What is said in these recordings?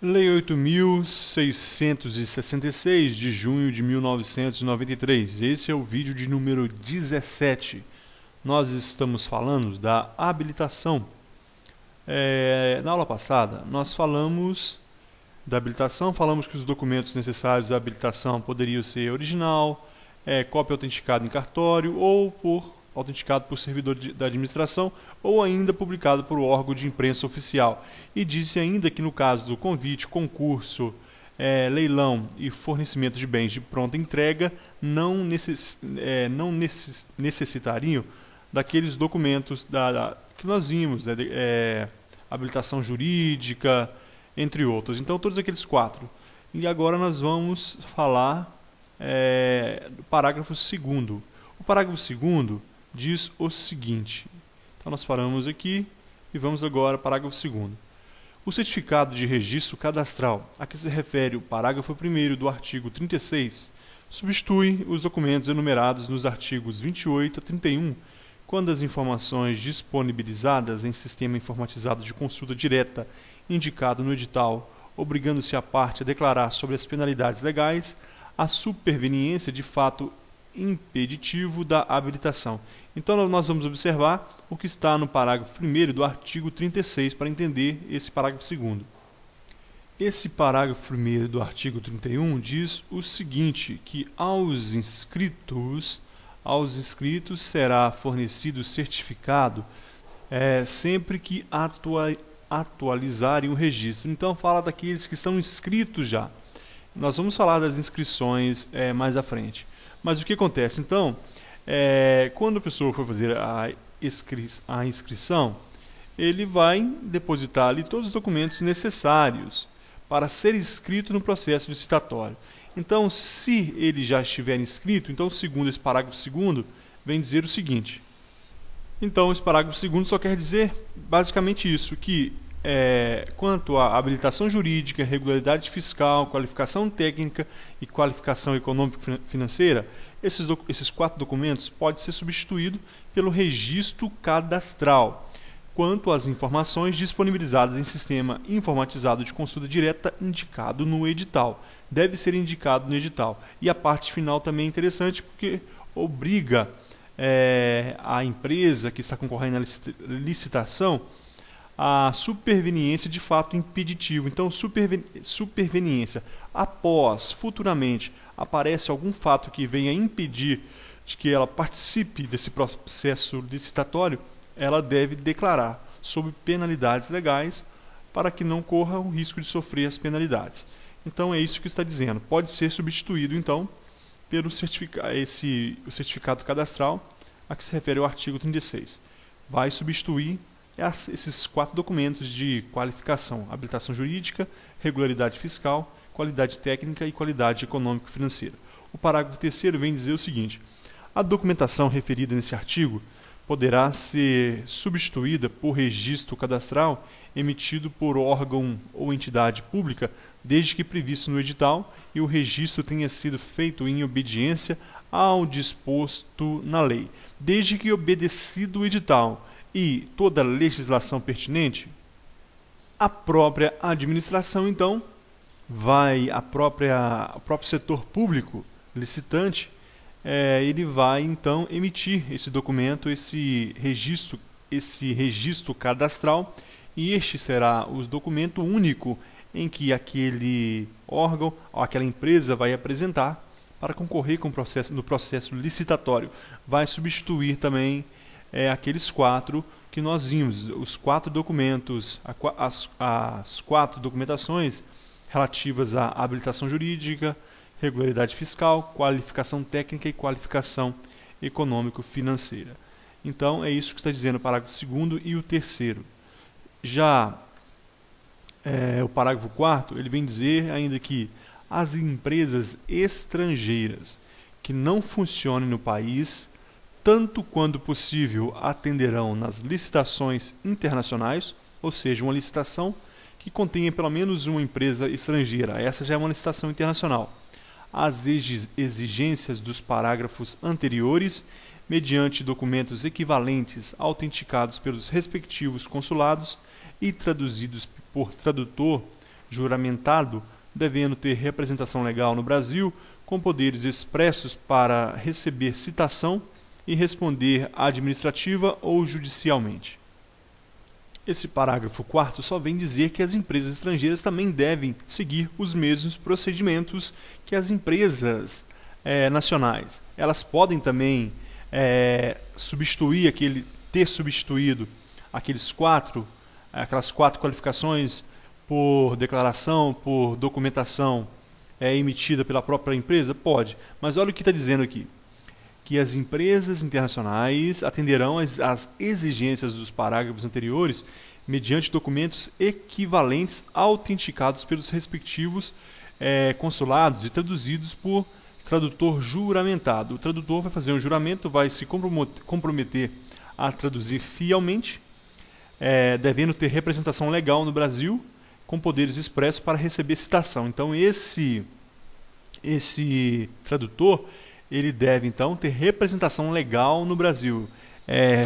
Lei 8.666, de junho de 1993. Esse é o vídeo de número 17. Nós estamos falando da habilitação. Na aula passada, nós falamos da habilitação, falamos que os documentos necessários à habilitação poderiam ser original, cópia autenticada em cartório ou autenticado por servidor da administração ou ainda publicado por órgão de imprensa oficial. E disse ainda que no caso do convite, concurso, leilão e fornecimento de bens de pronta entrega não necessitariam daqueles documentos que nós vimos, habilitação jurídica, entre outros. Então todos aqueles 4. E agora nós vamos falar do parágrafo 2º. O parágrafo 2º diz o seguinte. Então nós paramos aqui e vamos agora ao parágrafo 2º. O certificado de registro cadastral a que se refere o parágrafo 1º do artigo 36 substitui os documentos enumerados nos artigos 28 a 31 quando as informações disponibilizadas em sistema informatizado de consulta direta indicado no edital, obrigando-se a parte a declarar sobre as penalidades legais a superveniência de fato impeditivo da habilitação. Então nós vamos observar o que está no parágrafo 1º do artigo 36 para entender esse parágrafo 2º. Esse parágrafo 1º do artigo 31 diz o seguinte, que aos inscritos será fornecido certificado sempre que atualizarem o registro. Então fala daqueles que estão inscritos já. Nós vamos falar das inscrições mais à frente. Mas o que acontece? Então, quando a pessoa for fazer a inscrição, ele vai depositar ali todos os documentos necessários para ser inscrito no processo licitatório. Então, se ele já estiver inscrito, então, segundo esse parágrafo 2º, vem dizer o seguinte. Então, esse parágrafo 2º só quer dizer basicamente isso, que quanto à habilitação jurídica, regularidade fiscal, qualificação técnica e qualificação econômico-financeira, esses 4 documentos podem ser substituídos pelo registro cadastral, quanto às informações disponibilizadas em sistema informatizado de consulta direta indicado no edital. Deve ser indicado no edital. E a parte final também é interessante porque obriga a empresa que está concorrendo à licitação a superveniência de fato impeditivo. Então, superveniência. Após, futuramente, aparece algum fato que venha impedir de que ela participe desse processo licitatório, ela deve declarar sob penalidades legais para que não corra o risco de sofrer as penalidades. Então, é isso que está dizendo. Pode ser substituído, então, pelo o certificado cadastral a que se refere ao artigo 36. Vai substituir esses 4 documentos de qualificação: habilitação jurídica, regularidade fiscal, qualidade técnica e qualidade econômico-financeira. O parágrafo 3º vem dizer o seguinte: a documentação referida nesse artigo poderá ser substituída por registro cadastral emitido por órgão ou entidade pública, desde que previsto no edital e o registro tenha sido feito em obediência ao disposto na lei, desde que obedecido o edital e toda a legislação pertinente. A própria administração, então, o próprio setor público licitante, ele vai então emitir esse documento, esse registro cadastral, e este será o documento único em que aquele órgão ou aquela empresa vai apresentar para concorrer no processo licitatório. Vai substituir também aqueles 4 que nós vimos, os 4 documentos, as 4 documentações relativas à habilitação jurídica, regularidade fiscal, qualificação técnica e qualificação econômico-financeira. Então, é isso que está dizendo o parágrafo 2º e o 3º. Já o parágrafo 4º, ele vem dizer ainda que as empresas estrangeiras que não funcionem no país, tanto quanto possível, atenderão nas licitações internacionais, ou seja, uma licitação que contenha pelo menos uma empresa estrangeira. Essa já é uma licitação internacional. As exigências dos parágrafos anteriores, mediante documentos equivalentes autenticados pelos respectivos consulados e traduzidos por tradutor juramentado, devendo ter representação legal no Brasil, com poderes expressos para receber citação e responder administrativa ou judicialmente. Esse parágrafo 4º só vem dizer que as empresas estrangeiras também devem seguir os mesmos procedimentos que as empresas nacionais. Elas podem também ter substituído aquelas quatro qualificações por declaração, por documentação emitida pela própria empresa? Pode, mas olha o que está dizendo aqui. Que as empresas internacionais atenderão às exigências dos parágrafos anteriores mediante documentos equivalentes autenticados pelos respectivos consulados e traduzidos por tradutor juramentado. O tradutor vai fazer um juramento, vai se comprometer a traduzir fielmente, devendo ter representação legal no Brasil, com poderes expressos para receber citação. Então esse tradutor, ele deve então ter representação legal no Brasil.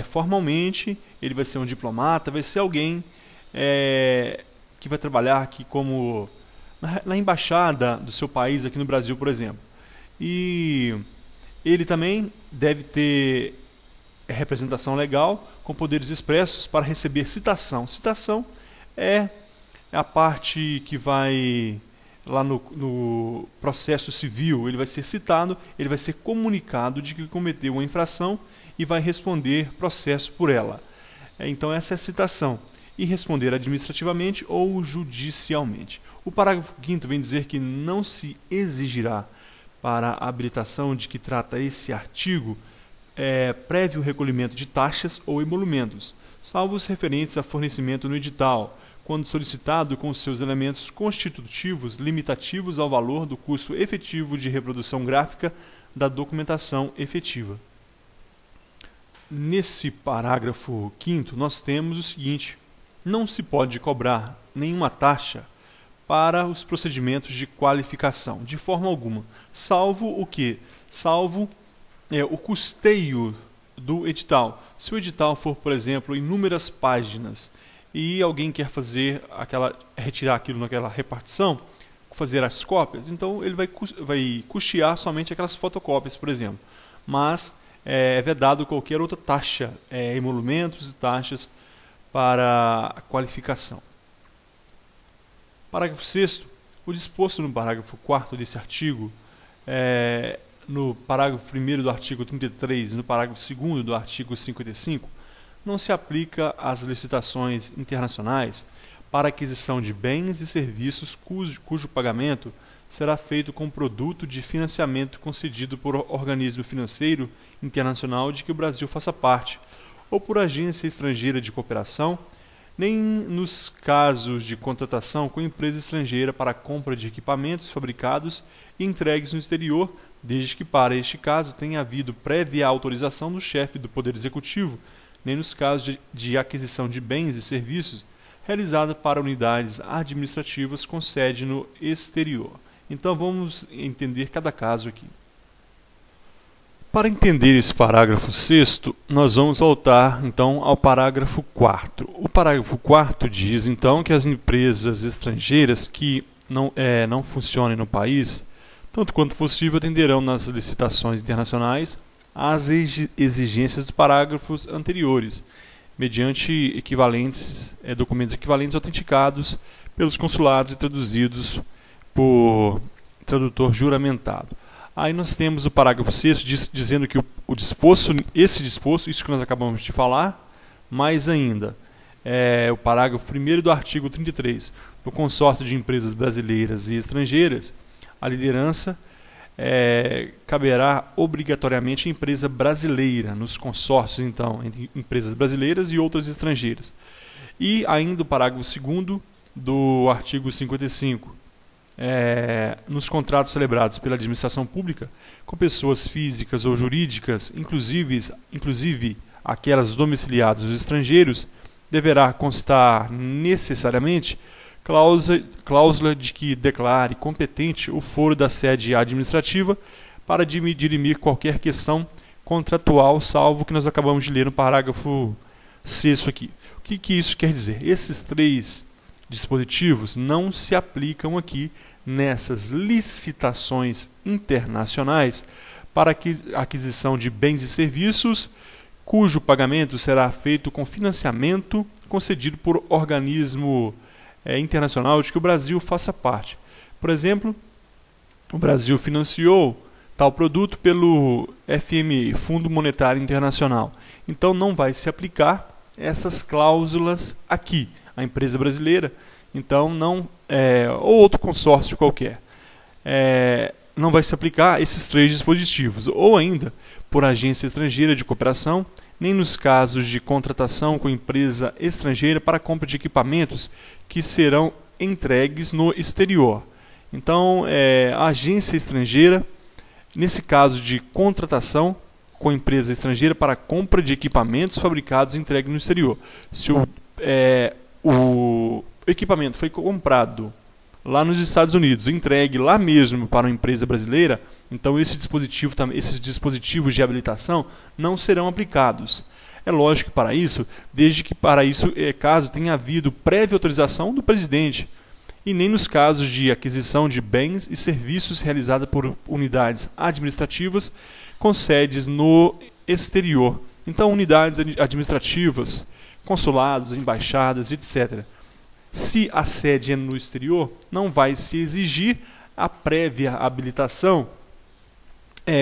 Formalmente, ele vai ser um diplomata, vai ser alguém que vai trabalhar aqui como na embaixada do seu país aqui no Brasil, por exemplo. E ele também deve ter representação legal com poderes expressos para receber citação. Citação é a parte que vai lá no processo civil, ele vai ser citado, ele vai ser comunicado de que cometeu uma infração e vai responder processo por ela. Então essa é a citação. E responder administrativamente ou judicialmente. O parágrafo 5º vem dizer que não se exigirá para a habilitação de que trata esse artigo prévio recolhimento de taxas ou emolumentos, salvo os referentes a fornecimento no edital, quando solicitado com seus elementos constitutivos limitativos ao valor do custo efetivo de reprodução gráfica da documentação efetiva. Nesse parágrafo 5º, nós temos o seguinte: não se pode cobrar nenhuma taxa para os procedimentos de qualificação, de forma alguma, salvo o quê? Salvo o custeio do edital. Se o edital for, por exemplo, inúmeras páginas, e alguém quer retirar aquilo naquela repartição, fazer as cópias, então ele vai custear somente aquelas fotocópias, por exemplo. Mas é vedado qualquer outra taxa, emolumentos e taxas para a qualificação. Parágrafo 6º. O disposto no parágrafo 4º desse artigo, no parágrafo 1º do artigo 33 e no parágrafo 2º do artigo 55, não se aplica às licitações internacionais para aquisição de bens e serviços cujo pagamento será feito com produto de financiamento concedido por organismo financeiro internacional de que o Brasil faça parte, ou por agência estrangeira de cooperação, nem nos casos de contratação com empresa estrangeira para a compra de equipamentos fabricados e entregues no exterior, desde que para este caso tenha havido prévia autorização do chefe do Poder Executivo, nem nos casos de aquisição de bens e serviços realizada para unidades administrativas com sede no exterior. Então vamos entender cada caso aqui. Para entender esse parágrafo 6º, nós vamos voltar então ao parágrafo 4º. O parágrafo 4º diz então que as empresas estrangeiras que não funcionem no país, tanto quanto possível, atenderão nas licitações internacionais às exigências dos parágrafos anteriores, mediante documentos equivalentes autenticados pelos consulados e traduzidos por tradutor juramentado. Aí nós temos o parágrafo 6º dizendo que esse disposto, isso que nós acabamos de falar, mais ainda, o parágrafo 1º do artigo 33, no consórcio de empresas brasileiras e estrangeiras, a liderança caberá obrigatoriamente à empresa brasileira, nos consórcios, então, entre empresas brasileiras e outras estrangeiras. E ainda o parágrafo 2º do artigo 55, nos contratos celebrados pela administração pública com pessoas físicas ou jurídicas, inclusive aquelas domiciliadas nos estrangeiros, deverá constar necessariamente cláusula de que declare competente o foro da sede administrativa para dirimir qualquer questão contratual, salvo o que nós acabamos de ler no parágrafo 6º aqui. O que isso quer dizer? Esses três dispositivos não se aplicam aqui nessas licitações internacionais para aquisição de bens e serviços cujo pagamento será feito com financiamento concedido por organismo internacional de que o Brasil faça parte. Por exemplo, o Brasil financiou tal produto pelo FMI, Fundo Monetário Internacional. Então não vai se aplicar essas cláusulas aqui, a empresa brasileira, então não ou outro consórcio qualquer. Não vai se aplicar esses 3 dispositivos, ou ainda por agência estrangeira de cooperação, nem nos casos de contratação com empresa estrangeira para compra de equipamentos que serão entregues no exterior. Então, a agência estrangeira, nesse caso de contratação com empresa estrangeira para compra de equipamentos fabricados e entregues no exterior. Se o equipamento foi comprado lá nos Estados Unidos, entregue lá mesmo para uma empresa brasileira, então esses dispositivos de habilitação não serão aplicados. É lógico que para isso, desde que para isso, caso tenha havido prévia autorização do presidente, e nem nos casos de aquisição de bens e serviços realizada por unidades administrativas com sedes no exterior. Então, unidades administrativas, consulados, embaixadas, etc. Se a sede é no exterior, não vai se exigir a prévia habilitação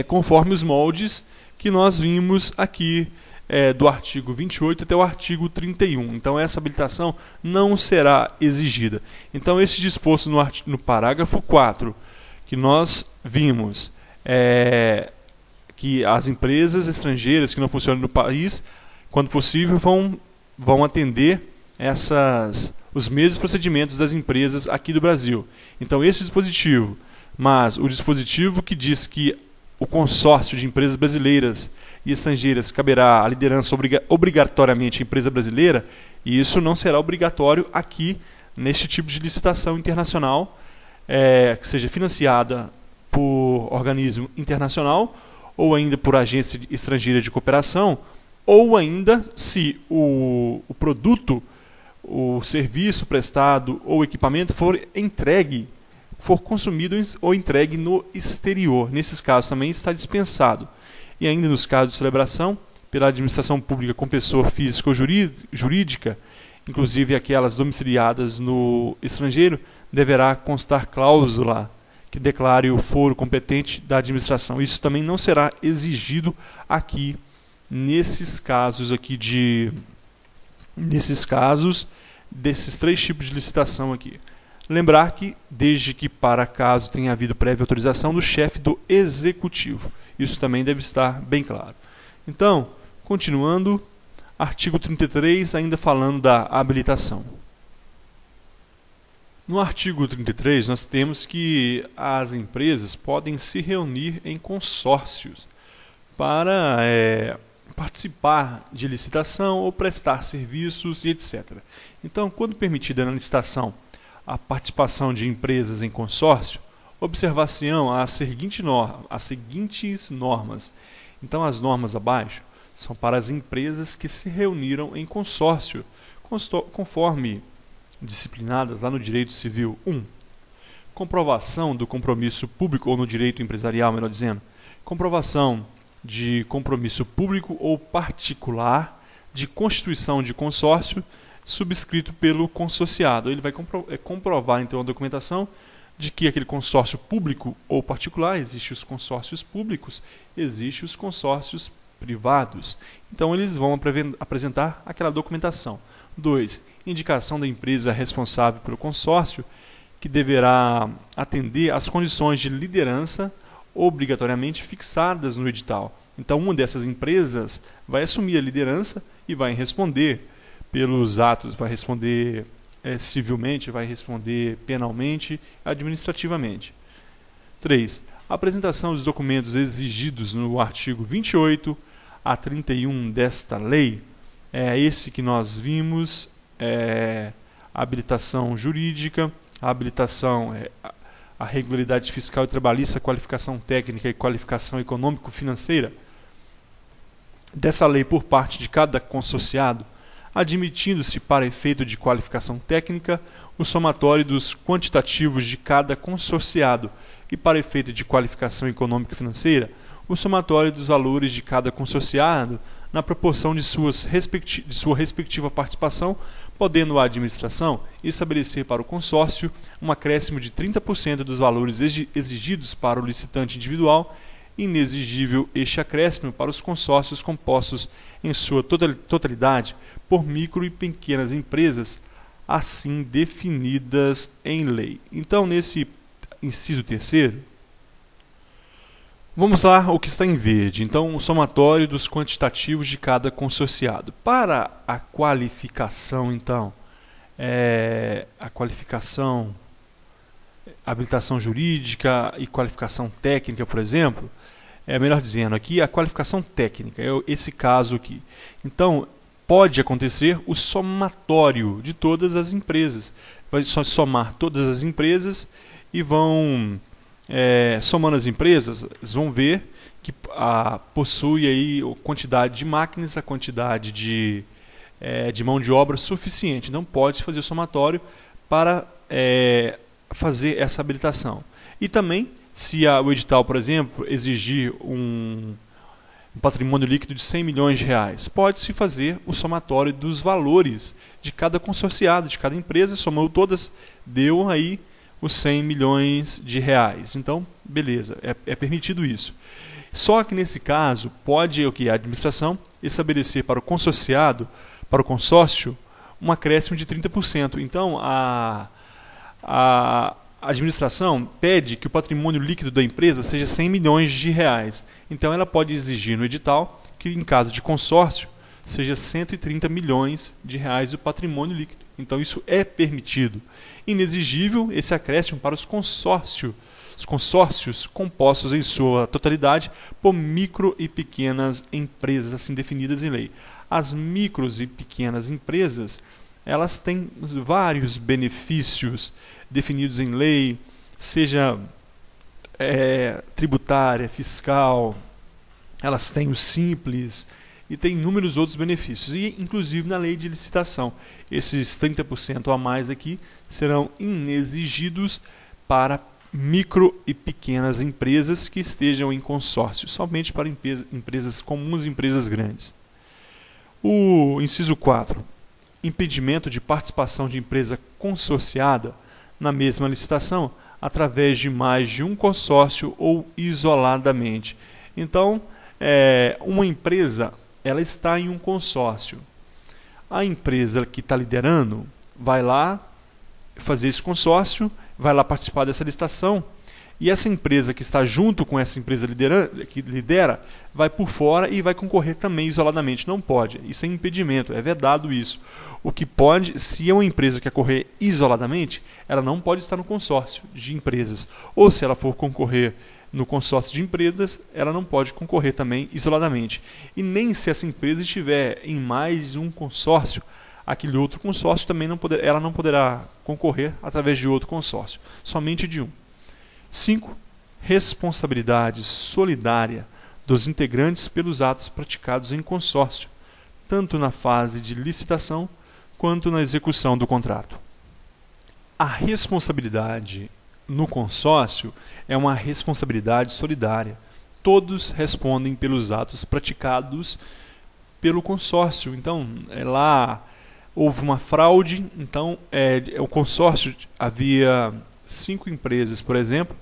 conforme os moldes que nós vimos aqui do artigo 28 até o artigo 31. Então, essa habilitação não será exigida. Então, esse disposto no parágrafo 4, que nós vimos que as empresas estrangeiras que não funcionam no país, quando possível, vão atender os mesmos procedimentos das empresas aqui do Brasil. Então, esse dispositivo, mas o dispositivo que diz que o consórcio de empresas brasileiras e estrangeiras caberá a liderança obrigatoriamente à empresa brasileira, e isso não será obrigatório aqui neste tipo de licitação internacional, que seja financiada por organismo internacional ou ainda por agência estrangeira de cooperação, ou ainda se o produto, o serviço prestado ou equipamento for consumido ou entregue no exterior. Nesses casos também está dispensado. E ainda nos casos de celebração pela administração pública com pessoa física ou jurídica, inclusive aquelas domiciliadas no estrangeiro, deverá constar cláusula que declare o foro competente da administração. Isso também não será exigido aqui nesses casos desses 3 tipos de licitação aqui. Lembrar que, desde que para caso tenha havido prévia autorização do chefe do executivo. Isso também deve estar bem claro. Então, continuando, artigo 33, ainda falando da habilitação. No artigo 33, nós temos que as empresas podem se reunir em consórcios para participar de licitação ou prestar serviços e etc. Então, quando permitida na licitação a participação de empresas em consórcio, observar-se-ão as seguintes normas. Então, as normas abaixo são para as empresas que se reuniram em consórcio, conforme disciplinadas lá no Direito Civil 1. Comprovação do compromisso público, ou no direito empresarial, melhor dizendo, comprovação de compromisso público ou particular de constituição de consórcio subscrito pelo consorciado. Ele vai comprovar, então, a documentação de que aquele consórcio público ou particular, existem os consórcios públicos, existem os consórcios privados. Então, eles vão apresentar aquela documentação. 2. Indicação da empresa responsável pelo consórcio, que deverá atender às condições de liderança obrigatoriamente fixadas no edital. Então, uma dessas empresas vai assumir a liderança e vai responder pelos atos, vai responder civilmente, vai responder penalmente, administrativamente. 3. Apresentação dos documentos exigidos no artigo 28 a 31 desta lei. É esse que nós vimos, a habilitação jurídica, a habilitação, a regularidade fiscal e trabalhista, a qualificação técnica e qualificação econômico-financeira dessa lei por parte de cada consorciado, admitindo-se para efeito de qualificação técnica o somatório dos quantitativos de cada consorciado e, para efeito de qualificação econômica e financeira, o somatório dos valores de cada consorciado na proporção de sua respectiva participação, podendo a administração estabelecer para o consórcio um acréscimo de 30% dos valores exigidos para o licitante individual, inexigível este acréscimo para os consórcios compostos em sua totalidade por micro e pequenas empresas, assim definidas em lei. Então, nesse inciso terceiro, vamos lá o que está em verde. Então, o somatório dos quantitativos de cada consorciado. Para a qualificação, então, a qualificação, habilitação jurídica e qualificação técnica, por exemplo, melhor dizendo, aqui a qualificação técnica, é esse caso aqui. Então, pode acontecer o somatório de todas as empresas. Vai só somar todas as empresas e vão, somando as empresas, eles vão ver que possui aí a quantidade de máquinas, a quantidade de mão de obra suficiente. Então, pode fazer o somatório para fazer essa habilitação. E também, se o edital, por exemplo, exigir um patrimônio líquido de 100 milhões de reais, pode-se fazer o somatório dos valores de cada consorciado, de cada empresa, somou todas, deu aí os 100 milhões de reais. Então, beleza, é permitido isso. Só que nesse caso, pode a administração estabelecer para o consorciado, para o consórcio, um acréscimo de 30%. Então, a administração pede que o patrimônio líquido da empresa seja 100 milhões de reais. Então, ela pode exigir no edital que, em caso de consórcio, seja 130 milhões de reais o patrimônio líquido. Então, isso é permitido. Inexigível esse acréscimo para os consórcios compostos em sua totalidade por micro e pequenas empresas, assim definidas em lei. As micros e pequenas empresas, elas têm vários benefícios definidos em lei, seja tributária, fiscal, elas têm o simples e tem inúmeros outros benefícios. E, inclusive, na lei de licitação, esses 30% a mais aqui serão inexigidos para micro e pequenas empresas que estejam em consórcio, somente para empresas comuns e empresas grandes. O inciso 4. Impedimento de participação de empresa consorciada na mesma licitação através de mais de um consórcio ou isoladamente. Então, uma empresa, ela está em um consórcio. A empresa que está liderando vai lá fazer esse consórcio, vai lá participar dessa licitação, e essa empresa que está junto com essa empresa que lidera, vai por fora e vai concorrer também isoladamente. Não pode, isso é impedimento, é vedado isso. O que pode, se é uma empresa que quer correr isoladamente, ela não pode estar no consórcio de empresas. Ou se ela for concorrer no consórcio de empresas, ela não pode concorrer também isoladamente. E nem se essa empresa estiver em mais um consórcio, aquele outro consórcio também ela não poderá concorrer através de outro consórcio, somente de um. 5. Responsabilidade solidária dos integrantes pelos atos praticados em consórcio, tanto na fase de licitação quanto na execução do contrato. A responsabilidade no consórcio é uma responsabilidade solidária. Todos respondem pelos atos praticados pelo consórcio. Então, lá houve uma fraude, então o consórcio havia 5 empresas, por exemplo,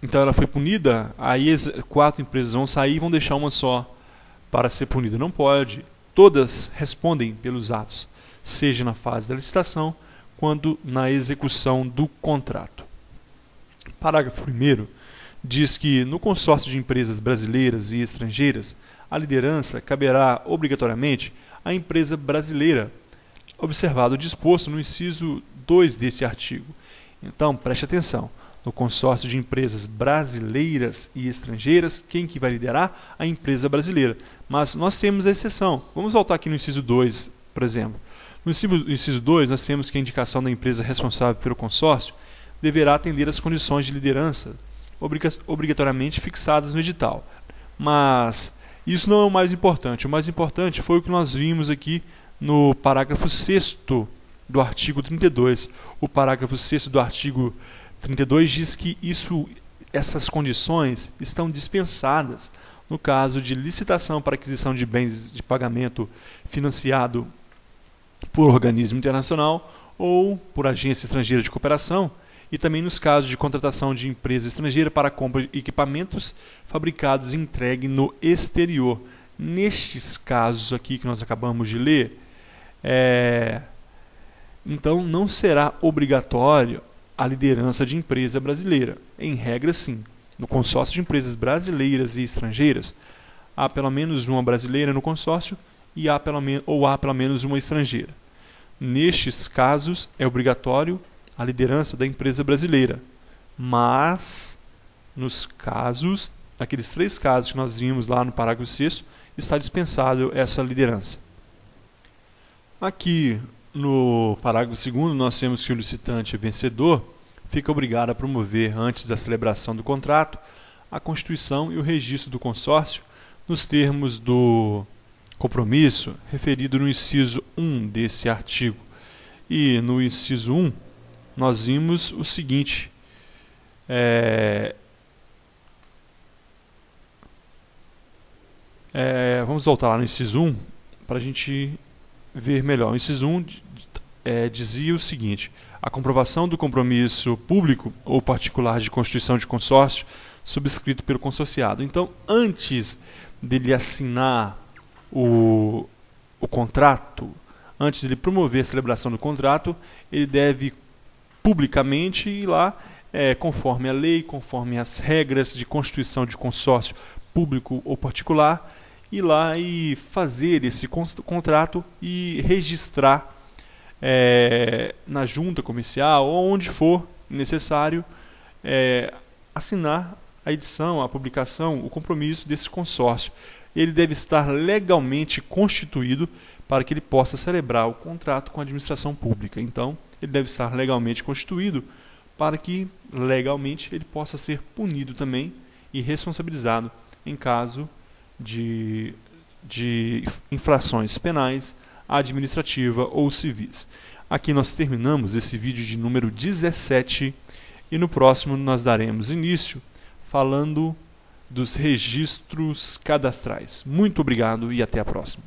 então ela foi punida, aí 4 empresas vão sair e vão deixar uma só para ser punida. Não pode. Todas respondem pelos atos, seja na fase da licitação, quando na execução do contrato. Parágrafo 1º diz que no consórcio de empresas brasileiras e estrangeiras, a liderança caberá obrigatoriamente à empresa brasileira, observado o disposto no inciso 2 desse artigo. Então, preste atenção. No consórcio de empresas brasileiras e estrangeiras, quem que vai liderar? A empresa brasileira. Mas nós temos a exceção. Vamos voltar aqui no inciso 2, por exemplo. No inciso 2, nós temos que a indicação da empresa responsável pelo consórcio deverá atender às condições de liderança obrigatoriamente fixadas no edital. Mas isso não é o mais importante. O mais importante foi o que nós vimos aqui no parágrafo 6º do artigo 32. O parágrafo 6º do artigo 32 diz que essas condições estão dispensadas no caso de licitação para aquisição de bens de pagamento financiado por organismo internacional ou por agência estrangeira de cooperação, e também nos casos de contratação de empresa estrangeira para compra de equipamentos fabricados e entregue no exterior. Nestes casos aqui que nós acabamos de ler, então não será obrigatório a liderança de empresa brasileira. Em regra, sim. No consórcio de empresas brasileiras e estrangeiras, há pelo menos uma brasileira no consórcio e há pelo menos uma estrangeira. Nestes casos, é obrigatório a liderança da empresa brasileira, mas naqueles 3 casos que nós vimos lá no parágrafo 6º, está dispensável essa liderança. Aqui no parágrafo 2º, nós temos que o licitante vencedor fica obrigado a promover, antes da celebração do contrato, a constituição e o registro do consórcio nos termos do compromisso referido no inciso 1 desse artigo. E no inciso 1, nós vimos o seguinte: vamos voltar lá no inciso 1 para a gente ver melhor. O inciso 1 dizia o seguinte: a comprovação do compromisso público ou particular de constituição de consórcio subscrito pelo consorciado. Então, antes dele assinar o contrato, antes de ele promover a celebração do contrato, ele deve publicamente ir lá, conforme a lei, conforme as regras de constituição de consórcio público ou particular, ir lá e fazer esse contrato e registrar na junta comercial ou onde for necessário, assinar a edição, a publicação, o compromisso desse consórcio. Ele deve estar legalmente constituído para que ele possa celebrar o contrato com a administração pública. Então, ele deve estar legalmente constituído para que legalmente ele possa ser punido também e responsabilizado em caso de infrações penais, administrativa ou civis. Aqui nós terminamos esse vídeo de número 17 e no próximo nós daremos início falando dos registros cadastrais. Muito obrigado e até a próxima.